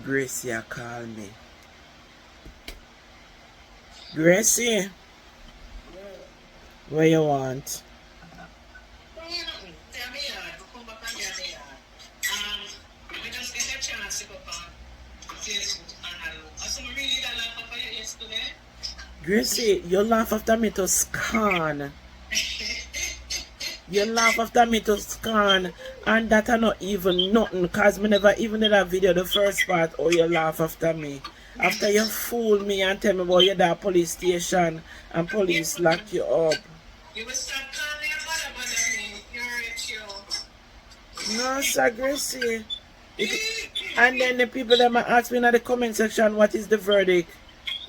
Gracey call me. Gracey, what you want? Gracey, you laugh after me to scorn. You laugh after me to scorn, and that are not even nothing, cause me never even did a video the first part. Oh, you laugh after me. After you fool me and tell me about you're at police station and police lock you up. You will stop calling your mother, you're No, sir, Gracey. And then the people that might ask me in the comment section what is the verdict,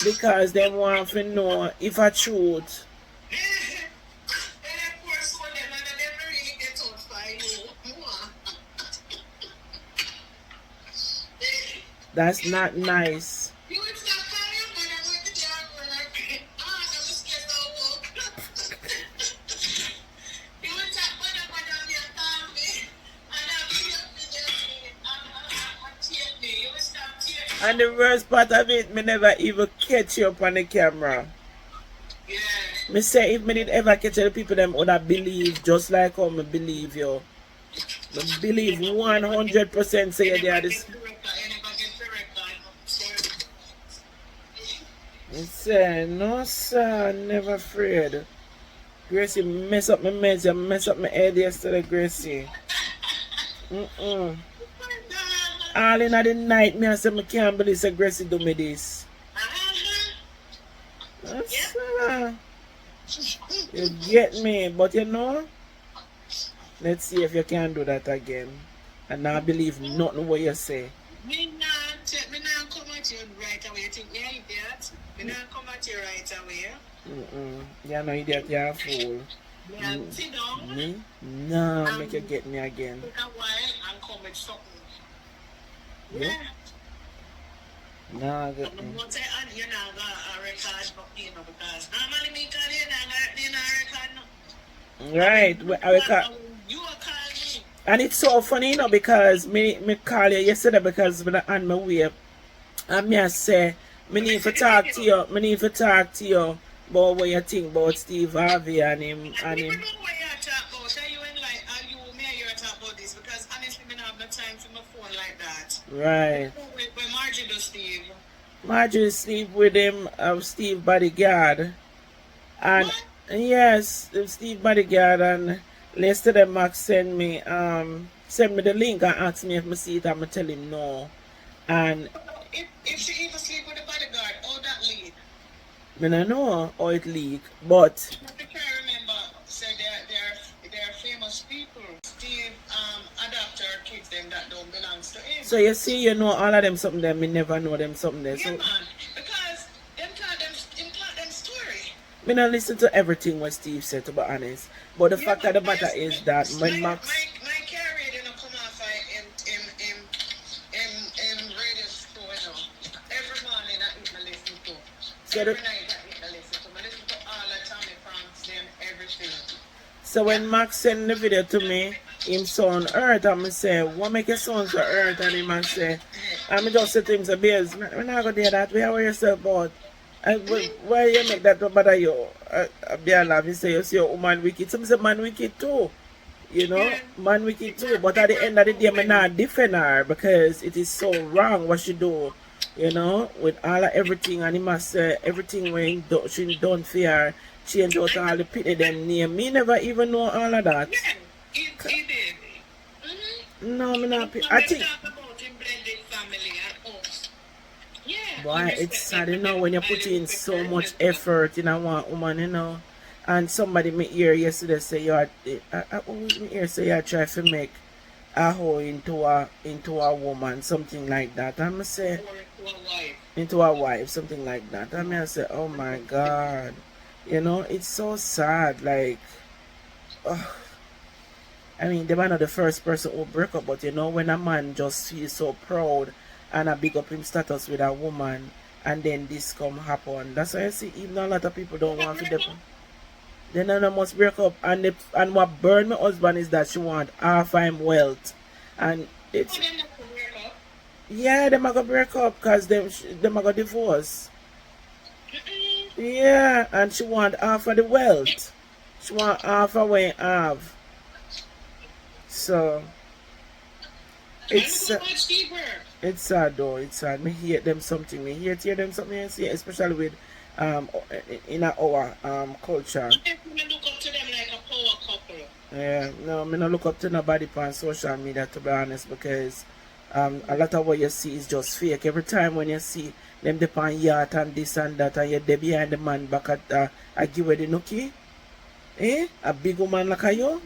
because they want to know if I truth. That's not nice. And the worst part of it, me never even catch you up on the camera. Yeah. Me say if me did ever catch the people them would have believe just like how me believe you. Me believe 100% say they are this. Me say, no sir, never afraid. Gracey mess up my meds, you mess up my head yesterday, Gracey. All in the night, me I say, I can't believe that Gracey do me this. You get me, but you know, let's see if you can do that again. And not believe nothing what you say. Me not come at you right away. You think you're an idiot? Me not come at you right away. You're no idiot, you're a fool. Sit down. Me? No, make you get me again. Take a while and come with something. Yeah. No, get me. But say, you know, a record, you know, because normally me call you know, record. Right, I will call. You will call me. And it's so funny, you know, because me call you yesterday because when I on my way, and me I say, me need to talk to you, about what you think about Steve Harvey and him. I don't know what you're talking about. Are you in like, are you me or you're talking about this? Because honestly, me don't have no time for my phone like that. Right. When Margie does Steve. Margie sleep with him, Steve bodyguard. And What? yes, Steve bodyguard, and yesterday Max send me the link and ask me if I see it, I'm gonna tell him no. And If she even sleep with the bodyguard, all that lead. I don't know how it leak, but I can't remember. Say they're famous people. Steve adapt our kids them that don't belong to him. so you see, you know all of them something there, me never know them something there. Yeah, So man. Because them taught them story. me not listen to everything what Steve said, to be honest. But the fact of the matter is that when Max My carrier didn't come off in radio show, you know. Every morning I eat my listen to. So Every the- night I eat my listen to. I listen to all the Tommy Franks, them, everything. So when Max send the video to me, him sound hurt, I'm say, what make your sound so hurt? And him say, I'm just say to him, say, Bears, we're not going to do that. Where are yourself about? Why you make that bother you? Bear love, he say, you see your woman wicked. Some say, man wicked too. You know, man wicked too. But at the end of the day, I'm not defend her because it is so wrong what she do. You know, with all of everything, and he must say everything when she done for her, change out all the pity them name. Me never even know all of that. Yeah, he did. No, me not. I think, Talk about him blended family and us. Yeah. boy, it's sad, you know, when you put in so much effort in a one woman, you know. And somebody me hear yesterday say you are, me hear say you try to make a hoe into a woman, something like that. I'm say into a wife, something like that. I mean, I say, oh my God, you know, it's so sad. Like, I mean, they might not the first person who break up, but you know, when a man just feels so proud and a big up him status with a woman, and then this come happen. That's why I see even a lot of people don't want to depend. Then I must break up, and what burned my husband is that she want half him wealth, and it's Yeah, them are gonna break up because them are gonna divorce. Mm-mm. Yeah, and she want half of the wealth. She want half of what you have. So And it's look how much deeper. it's sad though. It's sad. Me hate them something. Me hate hear them something. You see, especially with um in our culture. I look up to them like a power couple. Yeah, no, me not look up to nobody on social media to be honest because a lot of what you see is just fake. Every time when you see them depend yacht and this and that and you're there behind the man back at I give away the nookie, a big woman like you,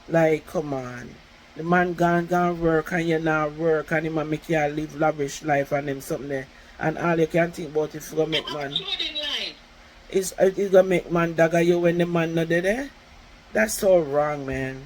like come on. The man gone work and you not work and him a make you live lavish life and them something there. And all you can think about is gonna make man it's gonna make man dagger you when the man not there. That's so wrong, man.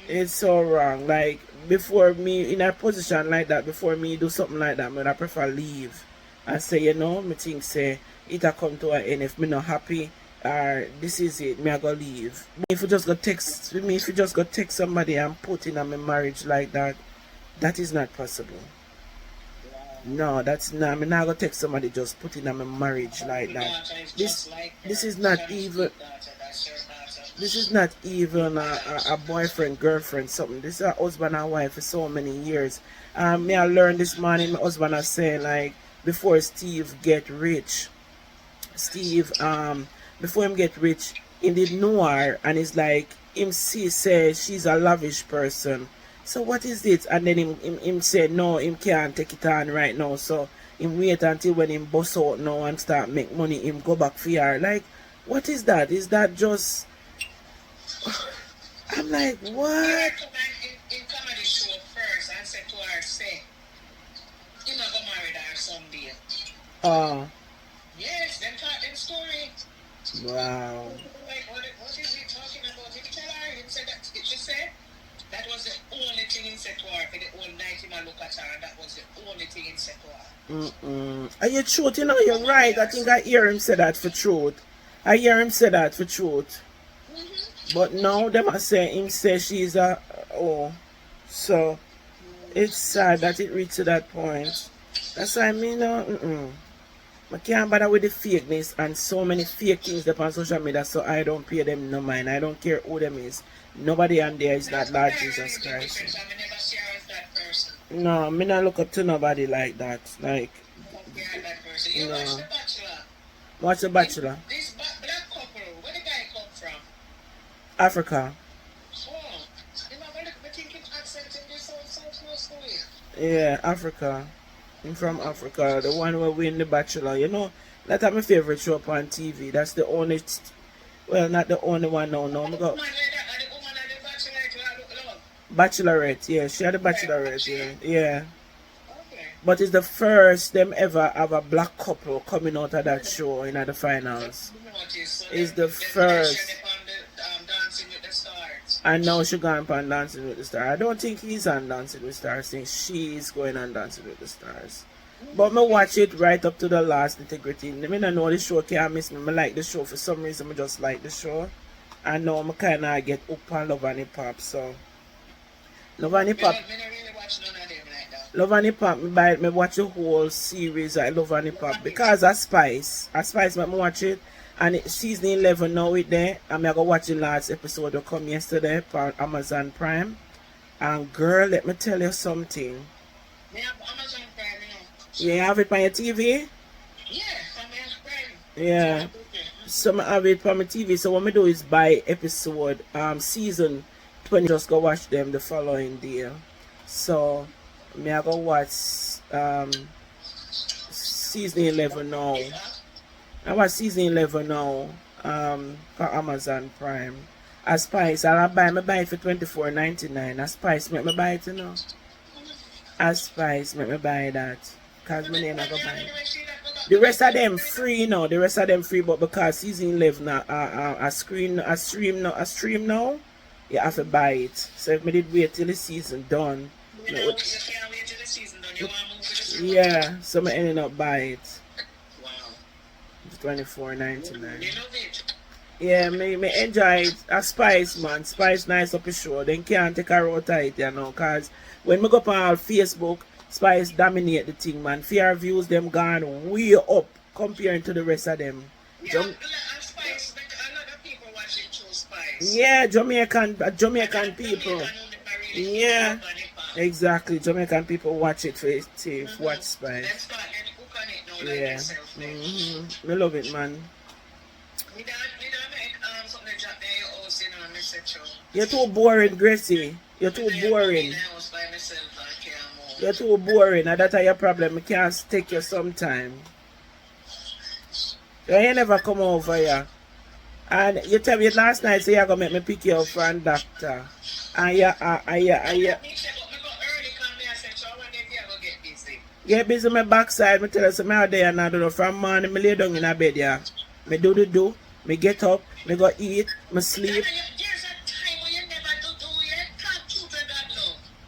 It's so wrong. Like before me in a position like that, before me do something like that, man, I prefer leave and say, you know, me think say it a come to an end. If me not happy, or this is it, me I go leave. If you just go text me, if you just go text somebody and put in a my marriage like that, that is not possible. No, that's not. I'm not gonna text somebody just put in a my marriage like that. This this is not even. This is not even a boyfriend, girlfriend, something. This is a husband and wife for so many years. Me I learned this morning, my husband is saying like before Steve get rich, Steve before him get rich, he did know her and it's like him see say she's a lavish person. So what is it? And then him said no, him can't take it on right now. So him wait until when him bust out now and start make money, him go back for her. Like, what is that? Is that just I'm like, what? In comedy show first and said to her, say, you not gonna marry her someday. Oh, Yes, them taught them story. wow. Like, what is he talking about? He tell her, he said that, she said, that was the only thing he said to her for the whole night he look at her, and that was the only thing he said to her. Are you truth? You know, you're right. I think I hear him say that for truth. I hear him say that for truth. But now them are saying him say she's a oh. So it's sad that it reached to that point. That's why I mean I can't bother with the fakeness and so many fake things that on social media, so I don't pay them no mind. I don't care who them is. Nobody on there is that Lord Jesus Christ. No, me not look up to nobody like that. Like You no. watch The Bachelor. Watch The Bachelor. This black couple, where the guy come from? Africa. Oh, you know, I think his accent in this so close to it. Yeah, Africa. I'm from Africa. The one where we in The Bachelor. You know, that's my favorite show up on TV. That's the only, well, not the only one. No, no. Me go Bachelorette. Yeah, she had a Bachelorette. Yeah, yeah. Okay. But it's the first them ever have a black couple coming out of that show in the finals. It's the first. Dancing with the Stars. And now she gone on Dancing with the Stars. I don't think he's on Dancing with the Stars. I think she's going on Dancing with the Stars. But me watch it right up to the last integrity. I mean, I know the show can't miss me. I like the show for some reason. I just like the show. And now I kind of get up on Love and Hip Hop. So Love and Hip Hop. Me not really watch none of them like that. Love and Hip Hop, me watch the whole series. I Love and Hip Hop because of Spice. A Spice, me watch it. And season 11 now it there. I'm going to watch the last episode that come yesterday on Amazon Prime. And girl, let me tell you something. Me have Amazon Prime, You have it on your TV? Yeah, Amazon Prime. Yeah. So I have it on my TV. So what I do is buy episode, season 20. Just go watch them the following day. So me I go watch season 11 now. I watch season 11 now for Amazon Prime. A Spice, I'll buy it for $24.99. A Spice, make me buy it, you know. A Spice, make me buy that. Because my name I go buy it. The rest of them free now. The rest of them free, but because season 11 a stream now, you have to buy it. So if I did wait till the season done. You can't wait till the season done. You want to move to the show? Yeah, so I ended up buy it. Wow. $24.99. You love it. Yeah, me enjoy it. A Spice, man. Spice nice up the show. Then can't take a road to it, you know. Cause when me go up on Facebook, Spice dominate the thing, man. Fear views them gone way up comparing to the rest of them. Yeah, and Spice, but a lot of people watch it through Spice. Yeah, Jamaican people. Yeah, Yeah. exactly. Jamaican people watch it for watch Spice. Let's start get hook on it now, like Yeah, yourself. I love it, man. We don't make something to drop there, your house, you know, and etc. You're too boring, Gracey. You're too boring. You're too boring, and that's your problem. I can't take you sometime. You ain't never come over here. And you tell me last night, so you're going to make me pick you up from doctor. And get busy on my backside. I tell you something out there, and I don't know, from morning, I lay down in a bed, yeah. I do. I get up, I go eat, I sleep.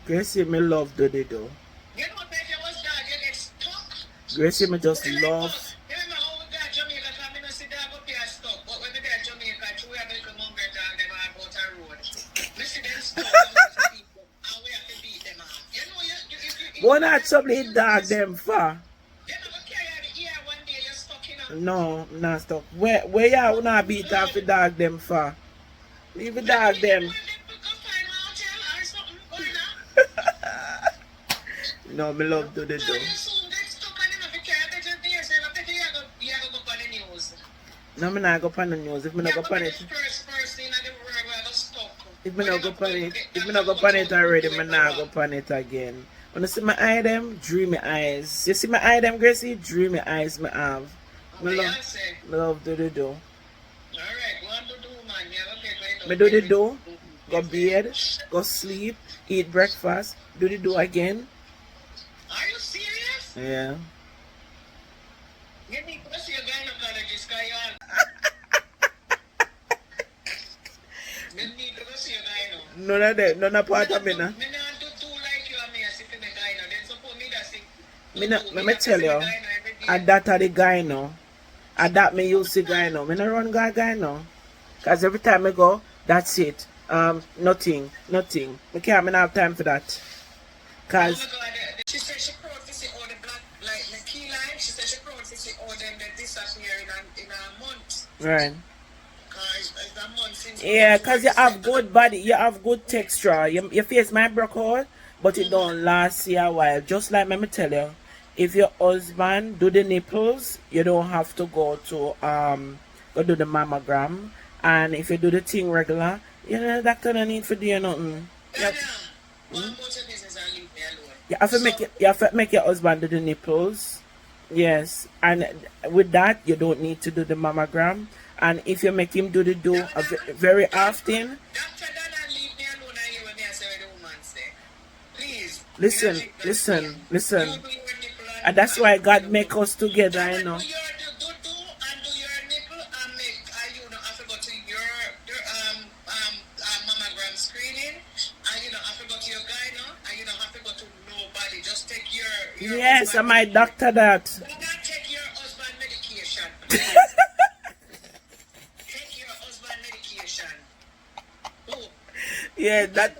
Gracey, me love do. You know, baby, was dog, you get stuck. Gracey, me just love. Remember how we got Jamaica, because I don't see dog up here stuck. But when we got Jamaica, we have a little mongrel dog, them are about a road. We see them stuck, and we have to beat them off. You know, Why not somebody dog them for? You never carry the ear one day, you're stuck, you know. No, I'm not stuck. Where y'all not beat off the dog them for? Leave the dog them. No, me love do. No, me not go on the news. If me not go on it, if me not go on it already, me not go on it again. When you see my eye them, dreamy eyes. You see my eye them, Gracey? Dreamy eyes me have. Me love do. Alright, go on to do, man. Me do. Go bed, go sleep, eat breakfast, do again. Are you serious? Yeah. You need to see your gynecologist, guy on. You need to see your gyno. None of part of me now. Me not do two like you and me as if in the gyno. Then suppose me that sick. Let me tell you, at that are the gyno. At that me use the gyno. Me not run gyno. Cause every time I go, that's it. Nothing. Me can't me not have time for that. Cause Oh my God, she said she proud to see all the black, like the key line. She said she proud to see all them that disappear in a month. right. Cause it's a month since. Yeah, cause you have good body, you have good texture. Your face might broke out, but it don't last you a while. Just like me tell you, if your husband do the nipples, you don't have to go to go do the mammogram. And if you do the thing regular, you know the doctor don't need to do nothing. One go to business and leave me alone. You have to make your husband do the nipples. Yes. And with that you don't need to do the mammogram. And if you make him do very often. Doctor, don't leave me alone and hear what me say what the woman say. Please. Listen. You do your nipple And that's why God make us together, you know. Do your nipple and make you know have to go to your mammogram screening and you know have to go to your gyno and you don't have to go to nobody. Just take your Yes, I my doctor that. Do not take your husband medication. Take your husband medication. Oh. Yeah, that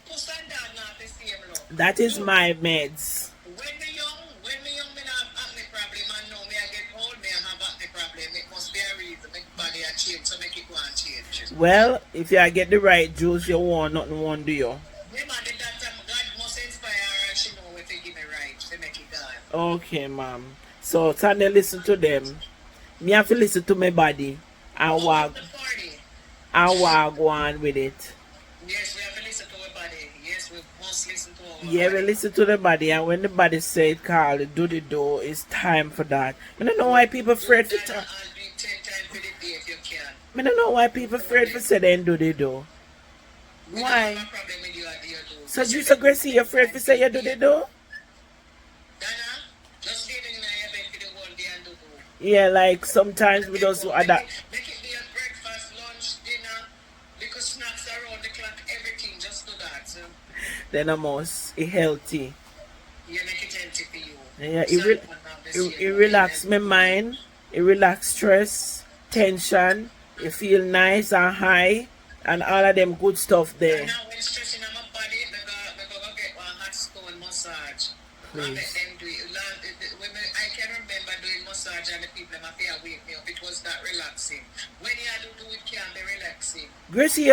Puss and dog not the same love. that is my meds. When me young, me not have acne problem and now me I get old, me I have acne problem. It must be a reason make body a change, so make it go and change. Well, if you get the right juice you want, nothing won't do you. Remember that God must inspire her and she know what to give me right to make it gone. Okay, ma'am. So Sunday listen to them. Me have to listen to my body and walk The party. go on with it. Yes, we have to listen to our body. Yes, we must listen to our Yeah, we body. listen to the body, and when the body say it, call it, do the do, it's time for that. I don't know why people afraid for I'll talk. do 10 times for the day if you can. I don't know why people afraid for say they do the do. We don't Why? have a problem with you at the do. So you so Gracey, you afraid for say you do the do? Dana, just lay down in your bed for the whole day and do. Yeah, like sometimes we just Make adapt. it be a breakfast, lunch, dinner, because snacks around the clock, everything, just do that. So, Then I must it healthy. you make it healthy for you. Yeah, it it relax my mind, it relax stress, tension, you feel nice and high, and all of them good stuff there. Now when stressing on my body, I go get one hot stone massage. please. them do it. I can remember doing massage and the people my fear wake me up. It was that relaxing. When you do it can be relaxing. Gracey,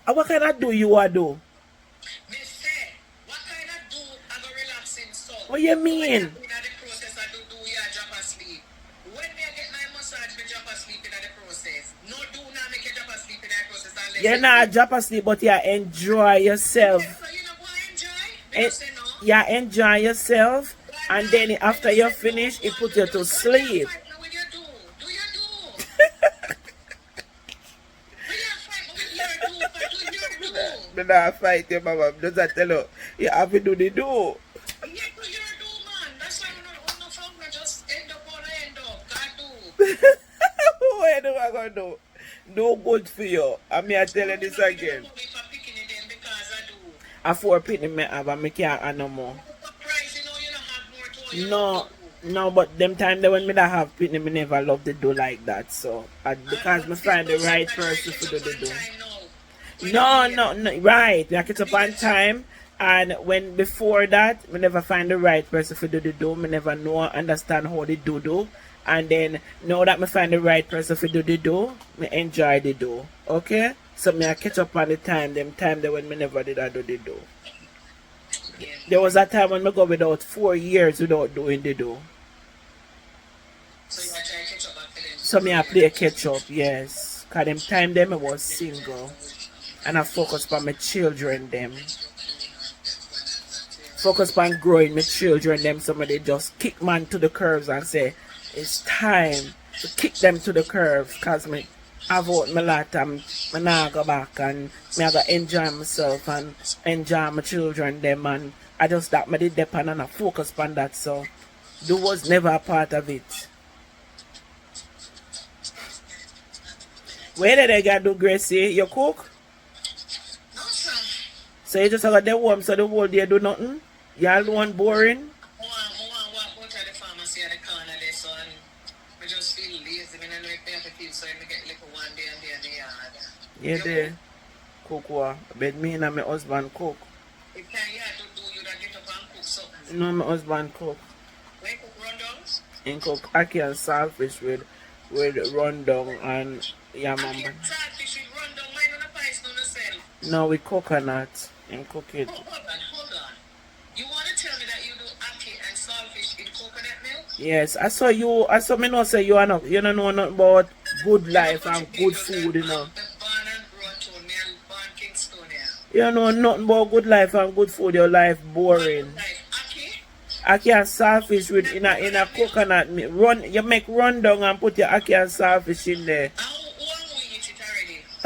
what kind of do you are do? Me say, what kind of do I go relaxing so? What you mean? When I the process I do you drop asleep. When me get my massage, me drop asleep in the process. No do now make you drop asleep in the process. You're not drop asleep, but you enjoy yourself. Yeah, so you know what I enjoy? Me say no. You enjoy yourself, and then after you finish, it put you to sleep. Me not fight you, mama. Does that tell you? You have to do the do. What do I gonna do? Do good for you. I mean, I tell you this again. I for picking me have, and me can't no more. No, but them time that when me that have pitney, me never love to do like that. So, because me find the right person to do the do. No, right. We catch up on time, and when before that, me never find the right person to do the do. Me never know, understand how they do. And then now that me find the right person to do the do, me enjoy the do. Okay? So me I catch up on the time that when me never did I do the do. There was a time when me go without 4 years without doing the do. So you are trying to catch up after them? So me I play catch up, yes. Cause them time them I was single. And I focus on my children them. Focus on growing my children them. Somebody just kick man to the curves and say, it's time to kick them to the curve. Cause me I've out my lot and I now go back and me I go enjoy myself and enjoy my children them, and I just that me did depend and I focus on that, so do was never a part of it. Where did I go do, Gracey? You cook? No, sir. So you just got the warm so the whole day do nothing? You alone boring? I walk out to the pharmacy at the corner there, so I just feel lazy. I don't know if I have to feel so I get like one day and day in the yard. Yeah, there. Cook what? But me and my husband cook. If you have to do, you don't get up and cook something. No, my husband cook. When you cook rundowns? And cook ackee and saltfish with rundown and yeah, mama. Saltfish with rundown, mine on the pies, no myself. No, with coconut and cook it. Hold on. You want to tell me that you do ackee and saltfish in coconut milk? Yes, I saw me know say you don't know nothing about good life and good food, you know. You don't know nothing about good life and good food, your life boring. Ackee and saltfish with in a coconut milk. You make rundown and put your ackee and saltfish in there.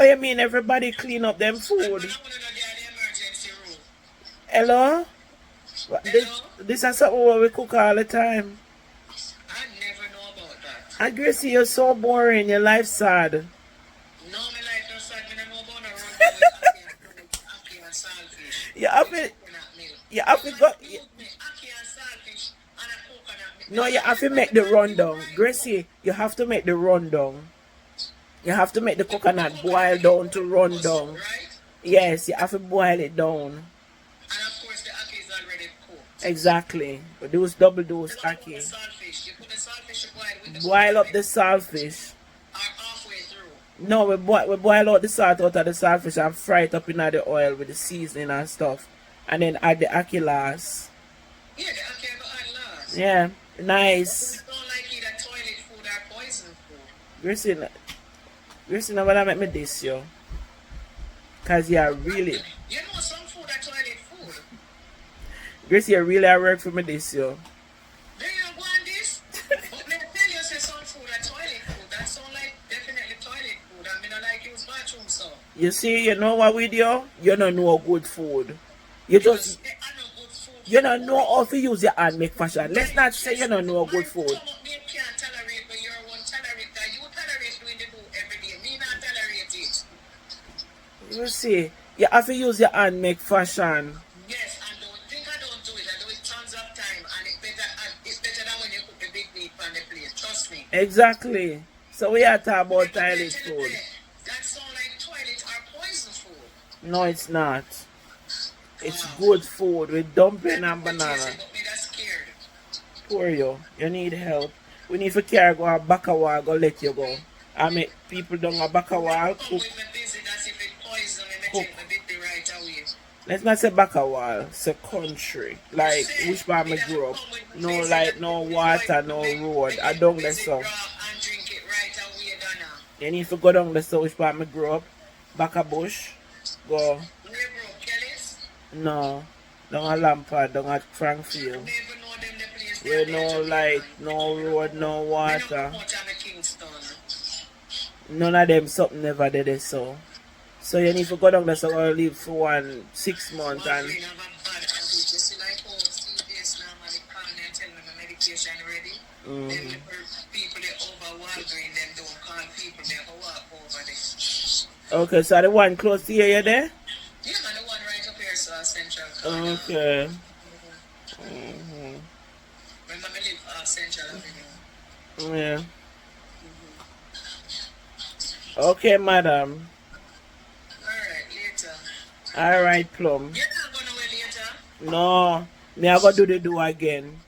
Oh, you mean everybody clean up them food? Hello? This is something what we cook all the time. I never know about that. And Gracey, you're so boring. Your life sad. No, my life not sad. I know about no run with ackee and saltfish. You have to go. No, you have to make the rundown. Gracey, you have to make the rundown. You have to make the coconut boil down to rundown. Yes, you have to boil it down. And of course the ackee is already cooked. Exactly. But those double dose ackee. You put the saltfish to boil with the Boil up the saltfish. or halfway through. No, we boil out the salt out of the saltfish and fry it up in the oil with the seasoning and stuff. And then add the ackee last. Yeah, the ackee I go add last. Yeah, nice. You don't like either toilet food or poison food. Gracey, now wanna make me this, yo. Cause you're really... You know some food are toilet food. Gracey, you really are work for me this, yo. Then you go on this. But me tell you say some food are toilet food. That sound like definitely toilet food. And me not like use bathroom so. You see, you know what with you? You don't know good food. You just... I know good food. You don't know how to use your hand make fashion. Let's not say you don't know good food. Some of them can't tolerate, but you're one tolerate that. You tolerate doing the do every day. Me not tolerate it. You see, you have to use your hand make fashion. Yes, and don't think I don't do it. I do it tons of time, and it's better than when you cook the big meat on the plate. Trust me. Exactly. So we are talking about toilet food. That sound like toilet or poison food. No, it's not. It's good food with dumpling and banana. But me that's scared. poor you. You need help. We need to carry go a back a wall, go let you go. I make people down a back a wall Come cook. with me visit as if it poison me, me Cook. take the baby right away. Let's not say back a wall, it's a country. Like which part me grew up. No light, no water, no road. I don't let so. And drink it right away, Donna. You need to go down the so which part me grew up. Back a bush. Go. Where bro, Kelly's? No. Down a Lampard, down at Frankfield. Never know them the place. Where no light, no road, no water. None of them something never did it so. So you need to go down there so go live for 6 months and okay, so the one close to here, you there? Yeah, man, the one right up here, so Central. Okay. Remember, me live Central Avenue. Yeah. Okay, madam. Alright, later. Alright, Plum. You're not going away later? No. Me I go do the do again.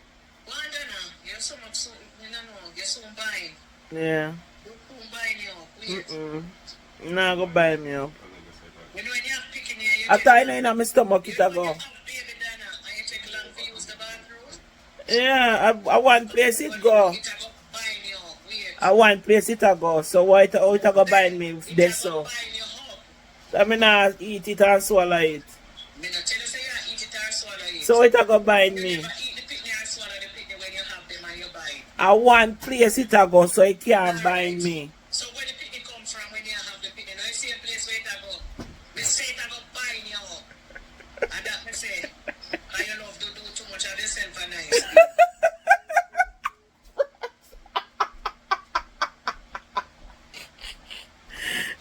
Why don't you're so much so, you know, you're so buying. Yeah. You're so buying you. Wait. Nah, go buy me up. You know, when you're picking here, you After I know in my stomach it a go. baby Dana, and you take long to use the bathroom. Yeah, I want place it go. It a go buying you. Wait. I want place it a go. So why it how it a go buy me if this so? Buying you up. I mean I eat it and swallow it. Me not tell you say you eat it or swallow it. So it a go buy You me. never eat the picnic or swallow the picnic when you have them and you buy it. I want place it a go so it can't buy me. So where the picnic come from when you have the picnic? Now you see a place where it a go. Me say it a go buying you up. And that me say, and you love to do too much of yourself and nice.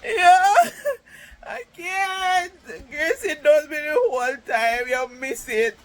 Yeah, I can't. Gracie does me the whole time. You miss it.